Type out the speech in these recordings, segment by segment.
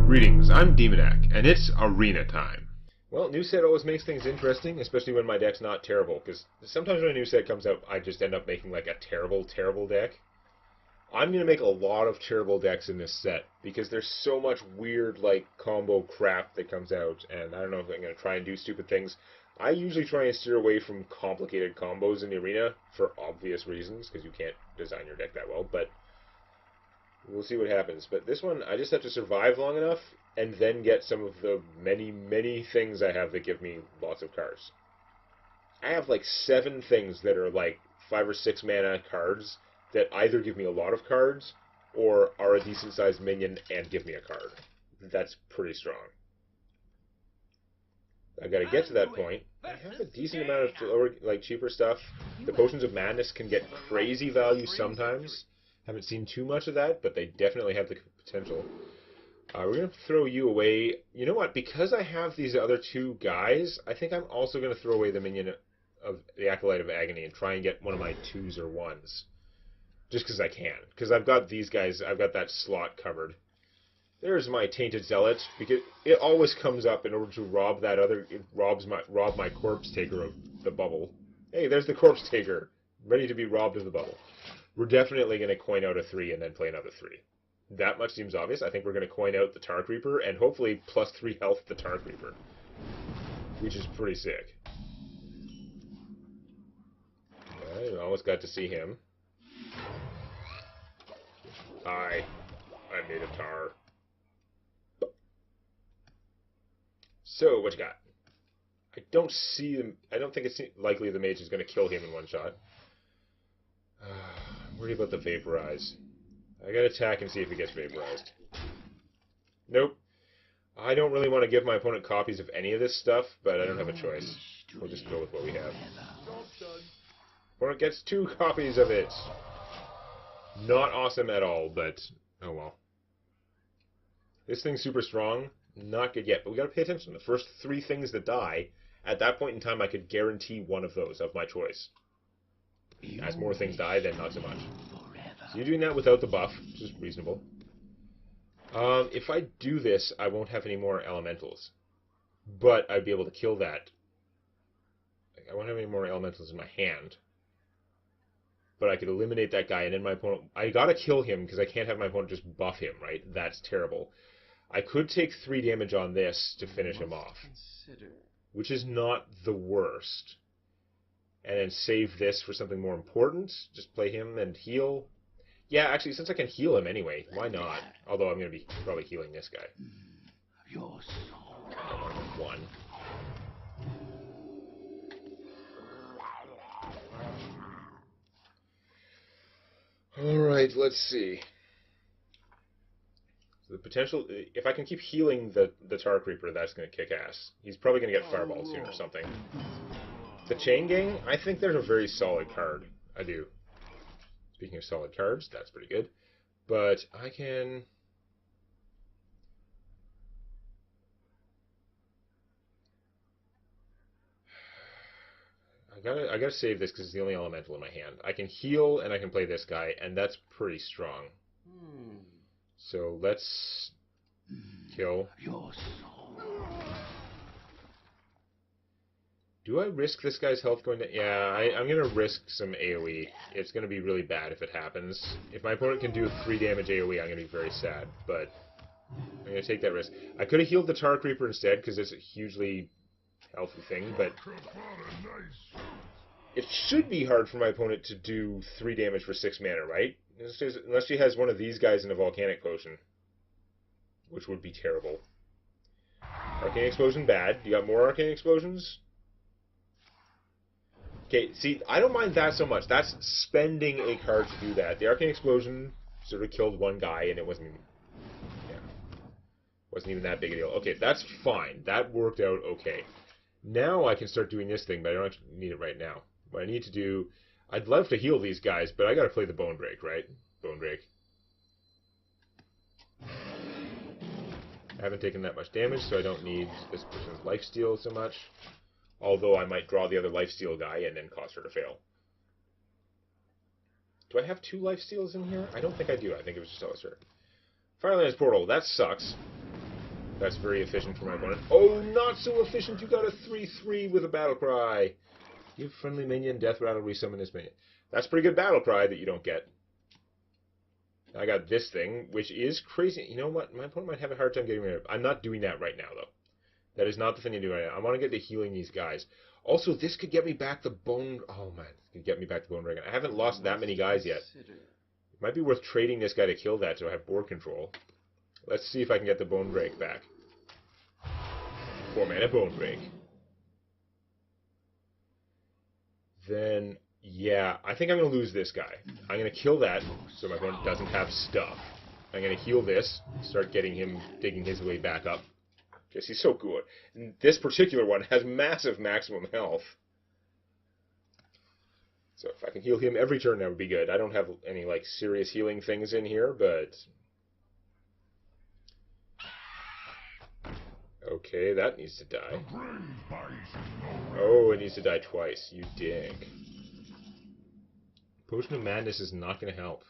Greetings, I'm Demonac, and it's arena time. Well, new set always makes things interesting, especially when my deck's not terrible, because sometimes when a new set comes out, I just end up making like a terrible, terrible deck. I'm going to make a lot of terrible decks in this set, because there's so much weird, like, combo crap that comes out, and I don't know if I'm going to try and do stupid things. I usually try and steer away from complicated combos in the arena, for obvious reasons, because you can't design your deck that well, but we'll see what happens. But this one, I just have to survive long enough, and then get some of the many, many things I have that give me lots of cards. I have like 7 things that are like 5 or 6 mana cards that either give me a lot of cards, or are a decent-sized minion and give me a card. That's pretty strong. I gotta get to that point. I have a decent amount of lower, like, cheaper stuff. The Potions of Madness can get crazy value sometimes. Haven't seen too much of that, but they definitely have the potential. We're going to throw you away. You know what? Because I have these other 2 guys, I think I'm also going to throw away the minion of the Acolyte of Agony and try and get one of my 2s or 1s. Just because I can. Because I've got these guys, I've got that slot covered. There's my Tainted Zealot, because it always comes up in order to rob that other... rob my Corpse Taker of the bubble. Hey, there's the Corpse Taker, ready to be robbed of the bubble. We're definitely going to coin out a 3 and then play another 3. That much seems obvious. I think we're going to coin out the Tar Creeper and hopefully plus 3 health the Tar Creeper, which is pretty sick. I almost got to see him. Hi, I'm made of tar. So, what you got? I don't see him. I don't think it's likely the mage is going to kill him in one shot. I'm worried about the Vaporize. I gotta attack and see if he gets vaporized. Nope. I don't really want to give my opponent copies of any of this stuff, but I don't have a choice. We'll just go with what we have. Opponent gets 2 copies of it. Not awesome at all, but oh well. This thing's super strong. Not good yet, but we gotta pay attention. The first 3 things that die, at that point in time I could guarantee one of those of my choice. As more things die, then not so much. So you're doing that without the buff, which is reasonable. If I do this, I won't have any more elementals. But I'd be able to kill that. I won't have any more elementals in my hand. But I could eliminate that guy, and then my opponent... I gotta kill him, because I can't have my opponent just buff him, right? That's terrible. I could take 3 damage on this to finish him off. Which is not the worst. And then save this for something more important. Just play him and heal. Yeah, actually, since I can heal him anyway, why not? Although I'm going to be probably healing this guy. Your soul. 1. Alright, let's see. So the potential... If I can keep healing the Tar Creeper, that's going to kick ass. He's probably going to get Fireballed soon or something. The Chain Gang, I think they're a very solid card. I do. Speaking of solid cards, that's pretty good. But I can... I gotta save this because it's the only elemental in my hand. I can heal and I can play this guy, and that's pretty strong. So let's kill. Do I risk this guy's health going to... Yeah, I'm going to risk some AoE. It's going to be really bad if it happens. If my opponent can do 3 damage AoE, I'm going to be very sad. But I'm going to take that risk. I could have healed the Tar Creeper instead, because it's a hugely healthy thing, but... It should be hard for my opponent to do 3 damage for 6 mana, right? Unless she has one of these guys in a Volcanic Potion. Which would be terrible. Arcane Explosion, bad. You got more Arcane Explosions? Okay, see, I don't mind that so much. That's spending a card to do that. The Arcane Explosion sort of killed one guy, and it wasn't even that big a deal. Okay, that's fine. That worked out okay. Now I can start doing this thing, but I don't actually need it right now. What I need to do... I'd love to heal these guys, but I gotta play the Bone Break, right? Bone Break. I haven't taken that much damage, so I don't need this person's lifesteal so much. Although I might draw the other lifesteal guy and then cause her to fail. Do I have 2 lifesteals in here? I don't think I do. I think it was just always her. Firelands Portal, that sucks. That's very efficient for my opponent. Oh, not so efficient. You got a 3-3 with a battle cry. Give friendly minion death rattle, resummon this minion. That's pretty good battle cry that you don't get. I got this thing, which is crazy. You know what? My opponent might have a hard time getting rid of it. I'm not doing that right now, though. That is not the thing to do right now. I want to get to healing these guys. Also, this could get me back the bone... Oh, man. This could get me back the bone dragon. I haven't lost that many guys yet. It might be worth trading this guy to kill that so I have board control. Let's see if I can get the bone break back. 4 mana bone break. Then, yeah, I think I'm going to lose this guy. I'm going to kill that so my opponent doesn't have stuff. I'm going to heal this, start getting him, digging his way back up. Because he's so good. And this particular one has massive maximum health. So if I can heal him every turn, that would be good. I don't have any, like, serious healing things in here, but... Okay, that needs to die. Oh, it needs to die twice. You dig. Potion of Madness is not going to help.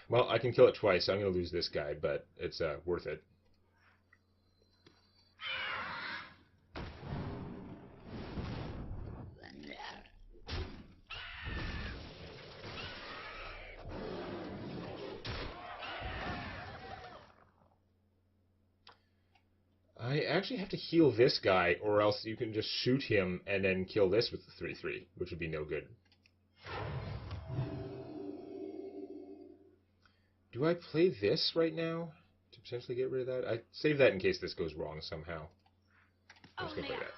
Well, I can kill it twice, so I'm going to lose this guy, but it's worth it. I actually have to heal this guy, or else you can just shoot him and then kill this with the 3-3, which would be no good. Do I play this right now to potentially get rid of that? I save that in case this goes wrong somehow. I'm just going to play that.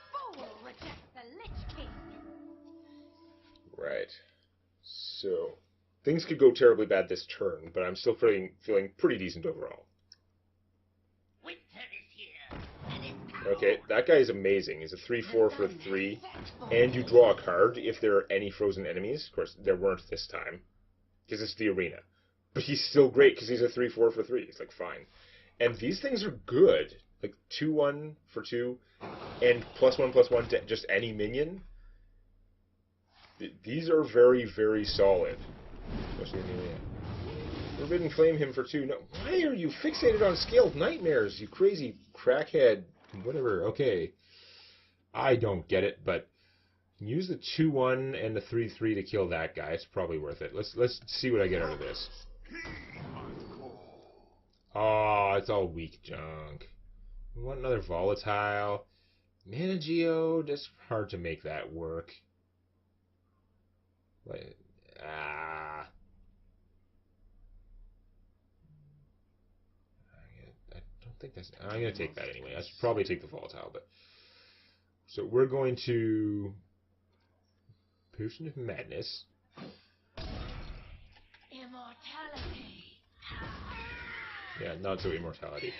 Right. So, things could go terribly bad this turn, but I'm still feeling pretty decent overall. Okay, that guy is amazing. He's a 3-4 for 3, and you draw a card if there are any frozen enemies. Of course, there weren't this time, because it's the arena. But he's still great, because he's a 3-4 for 3. It's, like, fine. And these things are good. Like, 2-1 for 2, and +1/+1 to just any minion. These are very, very solid. Especially in the arena. Forbidden Flame him for 2. No, why are you fixated on Scaled Nightmares, you crazy crackhead? Whatever, okay. I don't get it, but use the 2-1 and the 3-3 to kill that guy. It's probably worth it. Let's see what I get out of this. Oh, it's all weak junk. We want another volatile. Mana Geo, it's hard to make that work. Like, I don't think that's... I'm going to take that anyway. I should probably take the volatile, but... So we're going to... Potion of Madness. Immortality. Yeah, not so immortality.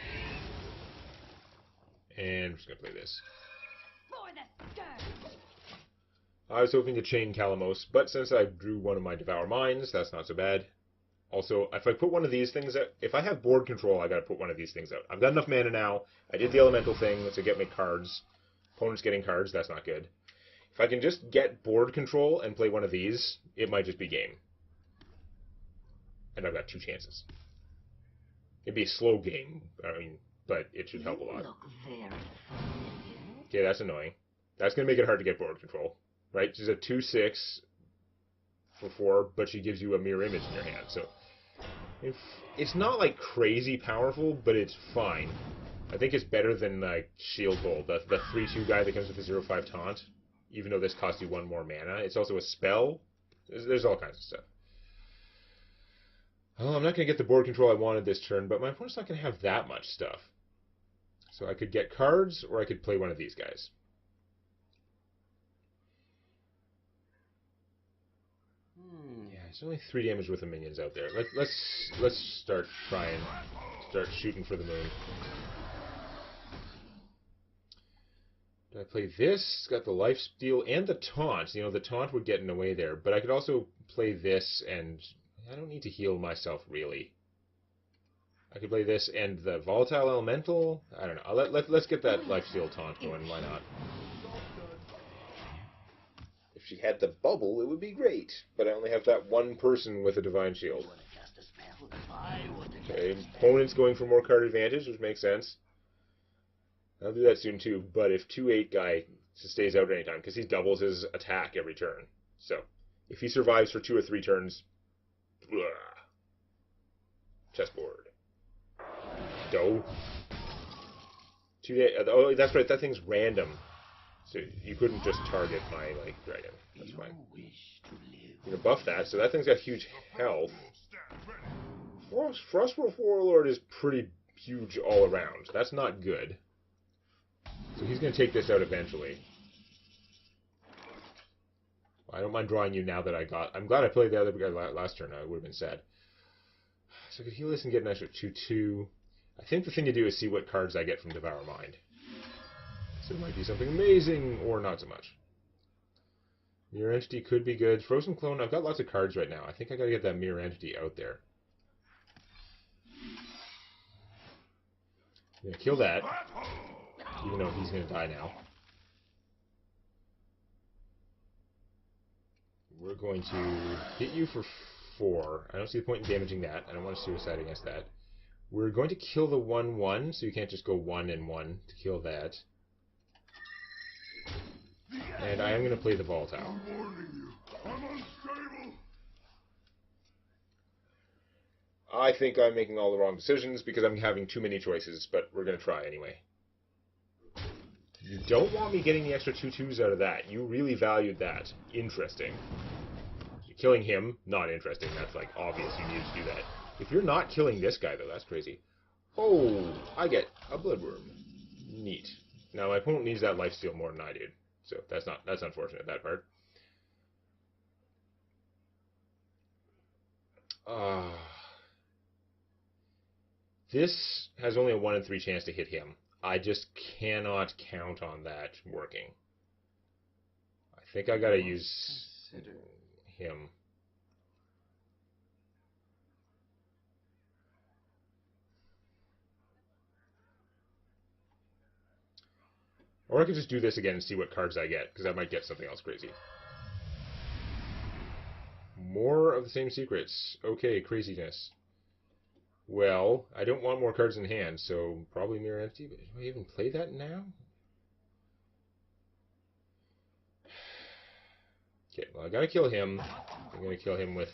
And we're just going to play this. I was hoping to chain Calamos, but since I drew one of my Devour Minds, that's not so bad. Also, if I put one of these things out, if I have board control, I gotta put one of these things out. I've got enough mana now. I did the elemental thing to get me cards. Opponent's getting cards, that's not good. If I can just get board control and play one of these, it might just be game. And I've got 2 chances. It'd be a slow game, I mean, but it should help a lot. Okay, that's annoying. That's gonna make it hard to get board control. Right? She's a 2/6 for 4, but she gives you a mirror image in your hand, so... It's not, like, crazy powerful, but it's fine. I think it's better than, like, Shield Bolt, the 3/2 guy that comes with a 0/5 taunt, even though this costs you 1 more mana. It's also a spell. There's all kinds of stuff. Well, I'm not going to get the board control I wanted this turn, but my opponent's not going to have that much stuff. So I could get cards, or I could play one of these guys. Yeah, there's only 3 damage worth of minions out there. Let's start shooting for the moon. Do I play this? It's got the lifesteal and the taunt. You know, the taunt would get in the way there, but I could also play this, and I don't need to heal myself really. I could play this and the volatile elemental. I don't know. Let's get that lifesteal taunt going. Why not? If she had the bubble, it would be great. But I only have that one person with a divine shield. Okay, opponent's going for more card advantage, which makes sense. I'll do that soon too, but if 2/8 guy stays out anytime, because he doubles his attack every turn. So, if he survives for 2 or 3 turns, blah. Chessboard. Go. 2/8, oh, that's right, that thing's random. So you couldn't just target my, like, dragon. That's fine. You're gonna buff that, so that thing's got huge health. Frostwolf Warlord is pretty huge all around. That's not good. So he's going to take this out eventually. I don't mind drawing you now that I got... I'm glad I played the other guy last turn. I would have been sad. So I could heal this and get an extra 2/2. I think the thing to do is see what cards I get from Devour Mind. So it might be something amazing, or not so much. Mirror Entity could be good. Frozen Clone, I've got lots of cards right now. I think I got to get that Mirror Entity out there. I'm going to kill that, even though he's going to die now. We're going to hit you for 4. I don't see the point in damaging that. I don't want to suicide against that. We're going to kill the 1/1, so you can't just go 1 and 1 to kill that. And I am going to play the Volatile. I think I'm making all the wrong decisions because I'm having too many choices, but we're going to try anyway. You don't want me getting the extra 2/2s out of that. You really valued that. Interesting. Killing him, not interesting. That's like obvious you needed to do that. If you're not killing this guy, though, that's crazy. Oh, I get a Bloodworm. Neat. Now, my opponent needs that lifesteal more than I did. So that's unfortunate, that part. This has only a 1 in 3 chance to hit him. I just cannot count on that working. I think I gotta use him. Or I could just do this again and see what cards I get, because I might get something else crazy. More of the same secrets. Okay, craziness. Well, I don't want more cards in hand, so probably Mirror Entity, but do I even play that now? Okay, well, I gotta kill him. I'm gonna kill him with...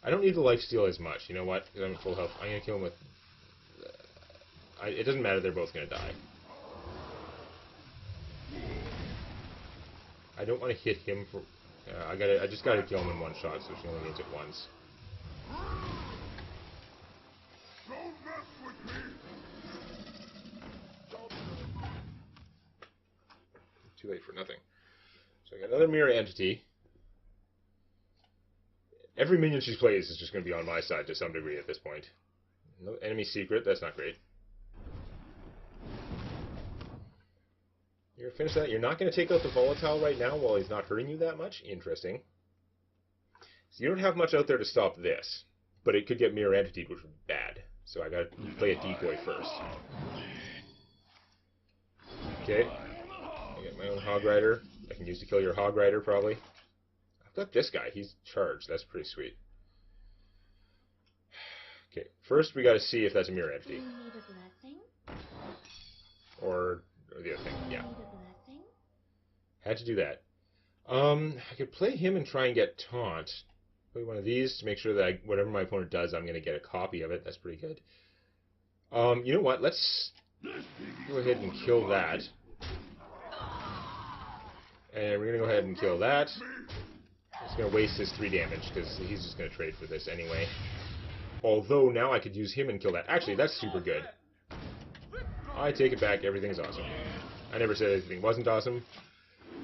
I don't need the lifesteal as much, you know what? Because I'm at full health. I'm gonna kill him with... It doesn't matter, they're both gonna die. I don't want to hit him for... I just gotta kill him in one shot, so she only needs it once. Don't mess with me. Too late for nothing. So I got another Mirror Entity. Every minion she plays is just going to be on my side to some degree at this point. No enemy secret, that's not great. You're going to finish that. You're not going to take out the Volatile right now while he's not hurting you that much? Interesting. So you don't have much out there to stop this. But it could get Mirror Entity, which would be bad. So I got to play a decoy first. Okay. I get my own Hog Rider. I can use to kill your Hog Rider, probably. I've got this guy. He's charged. That's pretty sweet. Okay. First, we got to see if that's a Mirror Entity. Do you need a blessing? Or the other thing. Yeah. Had to do that. I could play him and try and get Taunt. Play one of these to make sure that whatever my opponent does, I'm going to get a copy of it. That's pretty good. You know what? Let's go ahead and kill that. And we're going to go ahead and kill that. It's going to waste his 3 damage, because he's just going to trade for this anyway. Although, now I could use him and kill that. Actually, that's super good. I take it back. Everything's awesome. I never said anything wasn't awesome.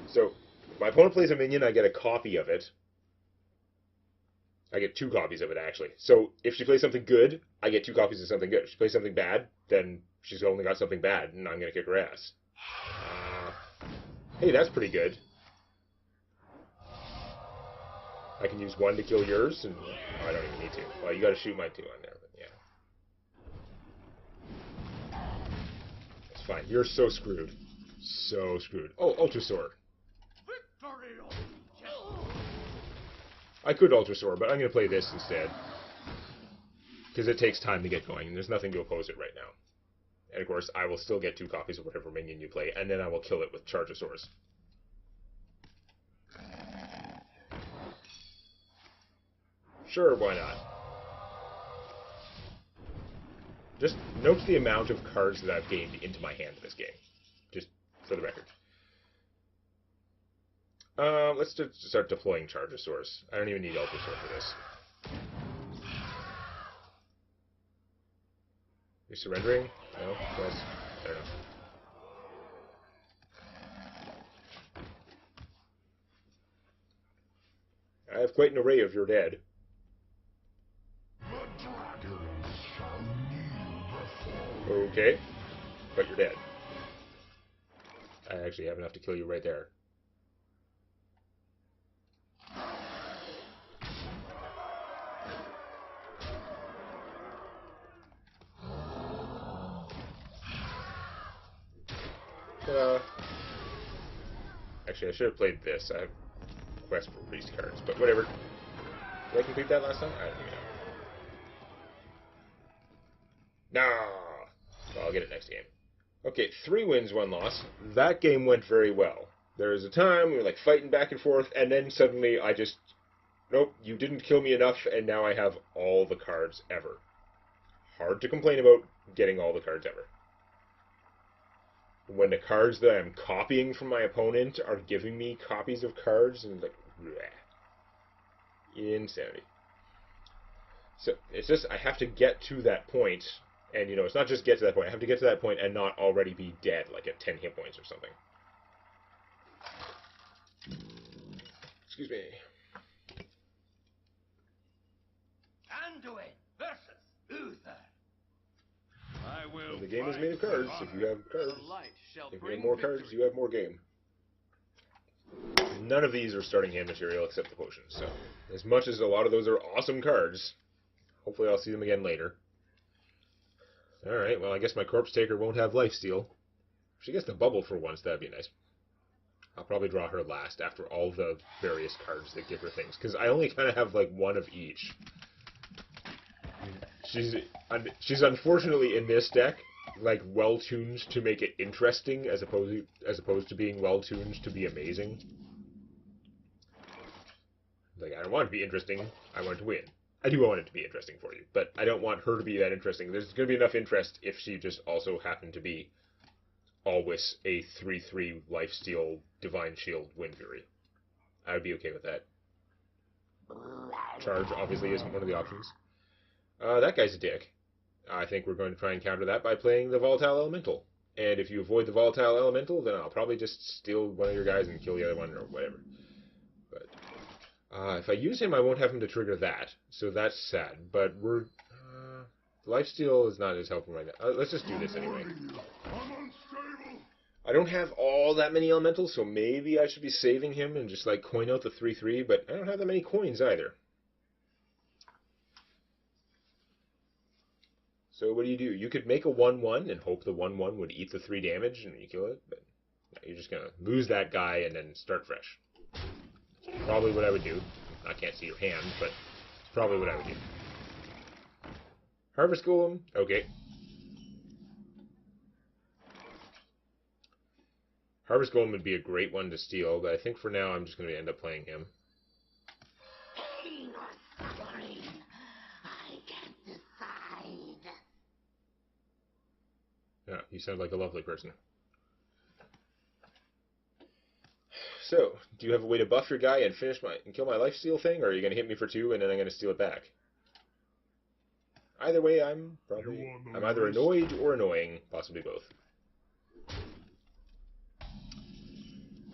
So, if my opponent plays a minion, I get a copy of it. I get 2 copies of it, actually. So, if she plays something good, I get 2 copies of something good. If she plays something bad, then she's only got something bad, and I'm going to kick her ass. Hey, that's pretty good. I can use 1 to kill yours, and I don't even need to. Well, you got to shoot my 2 on there, but yeah. That's fine. You're so screwed. So screwed. Oh, Ultra Sword. I could Ultra Sword, but I'm going to play this instead. because it takes time to get going, and there's nothing to oppose it right now. And of course, I will still get 2 copies of whatever minion you play, and then I will kill it with Chargosaurus. Sure, why not? Just note the amount of cards that I've gained into my hand in this game, just for the record. Let's just start deploying Chargosaurus. I don't even need Ultrasaur for this. You're surrendering? No? Yes. I don't know. I have quite an array of your dead. The dragons shall kneel before Okay. But you're dead. I actually have enough to kill you right there. Actually, I should have played this. I have quest for priest cards, but whatever. Did I complete that last time? I don't even know. Nah! Well, I'll get it next game. Okay, 3 wins, 1 loss. That game went very well. There was a time we were like fighting back and forth, and then suddenly I just... Nope, you didn't kill me enough, and now I have all the cards ever. Hard to complain about getting all the cards ever. When the cards that I'm copying from my opponent are giving me copies of cards, and like, bleh. Insanity. So, it's just, I have to get to that point, and you know, it's not just get to that point, I have to get to that point and not already be dead, like at 10 hit points or something. Excuse me. Anduin versus Uther. I will. Well, the game is made of cards. If you have cards, The light shall if you bring have more victory. cards, you have more game. None of these are starting hand material except the potions, so as much as a lot of those are awesome cards, hopefully I'll see them again later. Alright, well I guess my Corpse Taker won't have lifesteal. If she gets the bubble for once, that'd be nice. I'll probably draw her last after all the various cards that give her things, because I only kind of have like 1 of each. She's unfortunately in this deck like well tuned to make it interesting as opposed to being well tuned to be amazing. Like, I don't want it to be interesting, I want it to win. I do want it to be interesting for you, but I don't want her to be that interesting. There's going to be enough interest if she just also happened to be always a 3/3 lifesteal Divine Shield Wind Fury. I would be okay with that. Charge obviously isn't one of the options. That guy's a dick. I think we're going to try and counter that by playing the Volatile Elemental. And if you avoid the Volatile Elemental, then I'll probably just steal one of your guys and kill the other one or whatever. But if I use him, I won't have him to trigger that. So that's sad. But we're... lifesteal is not as helpful right now. Let's just do this anyway. I'm unstable. I don't have all that many elementals, so maybe I should be saving him and just like coin out the 3/3, but I don't have that many coins either. So what do? You could make a 1/1 and hope the 1/1 would eat the 3 damage and you kill it, but no, you're just gonna lose that guy and then start fresh. That's probably what I would do. I can't see your hand, but it's probably what I would do. Harvest Golem, okay. Harvest Golem would be a great one to steal, but I think for now I'm just going to end up playing him. Pain or suffering, I can't decide. Yeah, you sound like a lovely person. So, do you have a way to buff your guy and kill my lifesteal thing, or are you going to hit me for 2 and then I'm going to steal it back? Either way, I'm either annoyed or annoying, possibly both.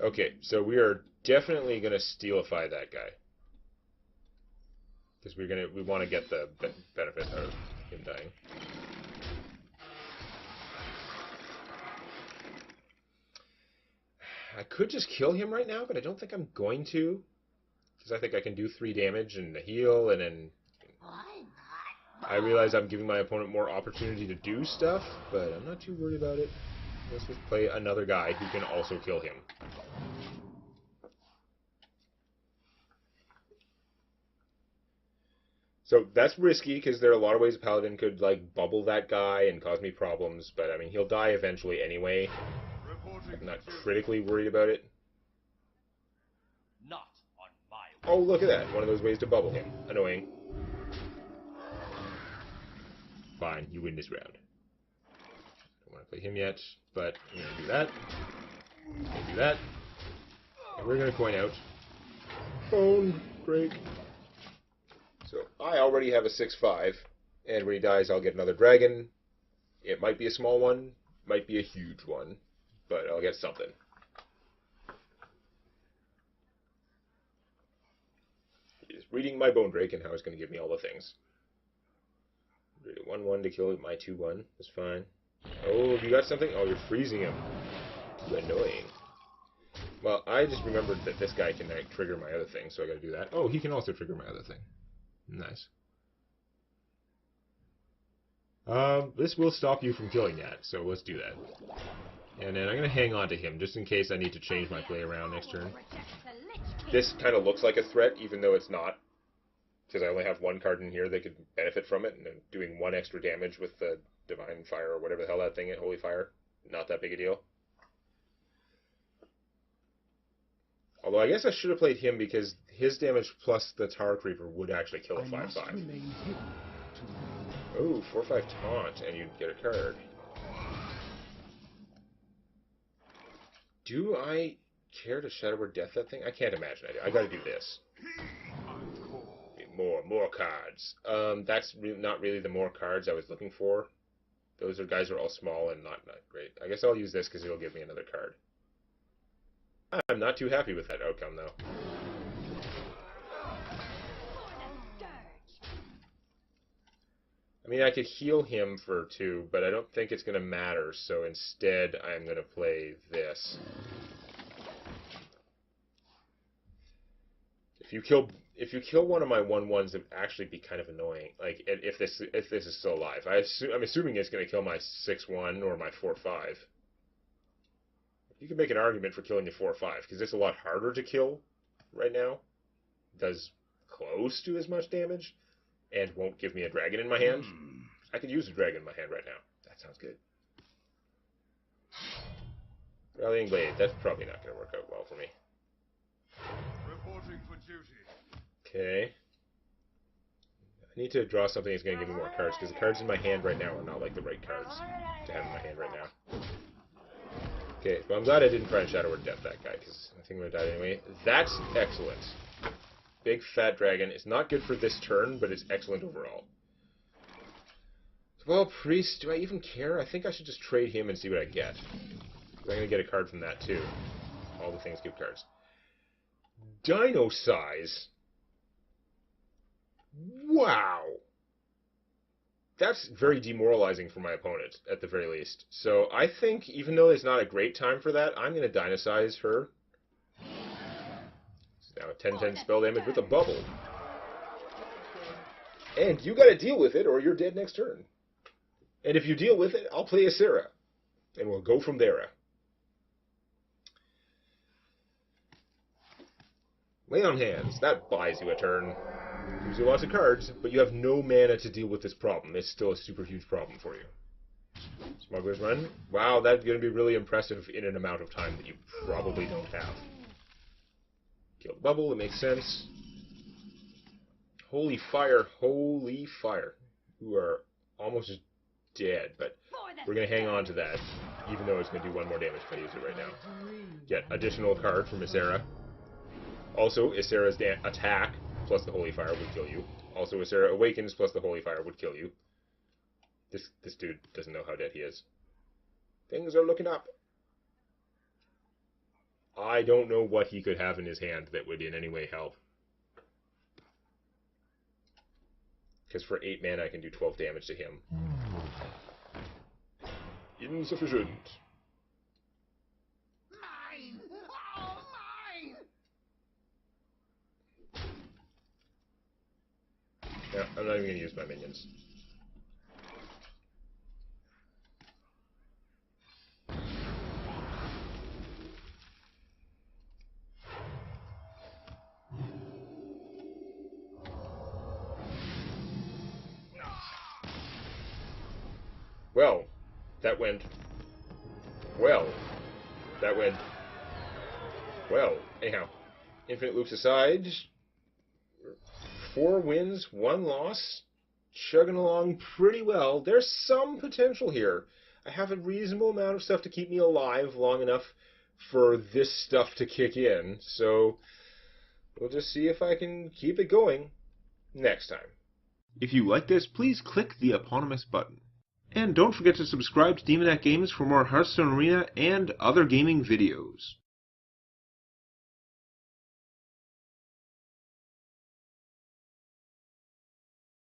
Okay, so we are definitely going to steelify that guy. Because we want to get the benefit of him dying. I could just kill him right now, but I don't think I'm going to. Because I think I can do 3 damage and a heal, and then Why not? I realize I'm giving my opponent more opportunity to do stuff, but I'm not too worried about it. Let's just play another guy who can also kill him. So that's risky, because there are a lot of ways a paladin could, like, bubble that guy and cause me problems, but, I mean, he'll die eventually anyway. I'm not critically worried about it. Not on my Oh, look at that. One of those ways to bubble him. Annoying. Fine, you win this round. Don't want to play him yet, but I'm going to do that. Do that. And we're going to coin out. Bone break. So I already have a 6/5, and when he dies, I'll get another dragon. It might be a small one, might be a huge one, but I'll get something. He's reading my bone drake and how it's going to give me all the things. 1/1 to kill my 2/1. That's fine. Oh, have you got something? Oh, you're freezing him. You're annoying. Well, I just remembered that this guy can like, trigger my other thing, so I gotta do that. Oh, he can also trigger my other thing. Nice. This will stop you from killing that, so let's do that. And then I'm gonna hang on to him, just in case I need to change my play around next turn. This kind of looks like a threat, even though it's not. Because I only have one card in here that could benefit from it, and I'm doing 1 extra damage with the Divine Fire, or whatever the hell that thing is, Holy Fire. Not that big a deal. Although I guess I should have played him, because his damage plus the Tower Creeper would actually kill a 5/5. Oh, 4/5 taunt, and you get a card. Do I care to Shadow Word Death that thing? I can't imagine I do. I gotta do this. More cards. That's not really the more cards I was looking for. Those guys are all small and not great. I guess I'll use this because it'll give me another card. I'm not too happy with that outcome, though. I mean, I could heal him for 2, but I don't think it's going to matter, so instead I'm going to play this. If you kill one of my 1/1s, it would actually be kind of annoying. Like if this is still alive, I'm assuming it's going to kill my 6/1 or my 4/5. You can make an argument for killing the 4/5 because it's a lot harder to kill right now. Does close to as much damage, and won't give me a dragon in my hand. I could use a dragon in my hand right now. That sounds good. Rallying Blade. That's probably not going to work out well for me. Reporting for duty. Okay. I need to draw something that's going to give me more cards, because the cards in my hand right now are not like the right cards to have in my hand right now. Okay, well I'm glad I didn't try and Shadow Word Death that guy, because I think I'm going to die anyway. That's excellent. Big fat dragon. It's not good for this turn, but it's excellent overall. Well, Priest, do I even care? I think I should just trade him and see what I get. I'm going to get a card from that too. All the things give cards. Dino Size. Wow. That's very demoralizing for my opponent, at the very least. So I think, even though it's not a great time for that, I'm going to Dino Size her. It's now a 10/10 spell damage with a bubble. And you got to deal with it, or you're dead next turn. And if you deal with it, I'll play a Sarah. And we'll go from there. Lay on Hands. That buys you a turn. Gives you lots of cards, but you have no mana to deal with this problem. It's still a super huge problem for you. Smuggler's Run. Wow, that's going to be really impressive in an amount of time that you probably don't have. Kill the bubble, it makes sense. Holy Fire, holy fire. You are almost dead, but we're going to hang on to that, even though it's going to do 1 more damage if I use it right now. Get additional card from Ysera. Also, Ysera's attack plus the Holy Fire would kill you. Also, Ysera Awakens plus the Holy Fire would kill you. This dude doesn't know how dead he is. Things are looking up. I don't know what he could have in his hand that would in any way help. Because for 8 mana I can do 12 damage to him. Insufficient. Mine! Oh, mine! Yeah, I'm not even going to use my minions. Well, that went... Well, that went... Well, anyhow. Infinite loops aside, 4 wins, 1 loss, chugging along pretty well. There's some potential here. I have a reasonable amount of stuff to keep me alive long enough for this stuff to kick in, so we'll just see if I can keep it going next time. If you like this, please click the eponymous button. And don't forget to subscribe to Demonac Games for more Hearthstone Arena and other gaming videos.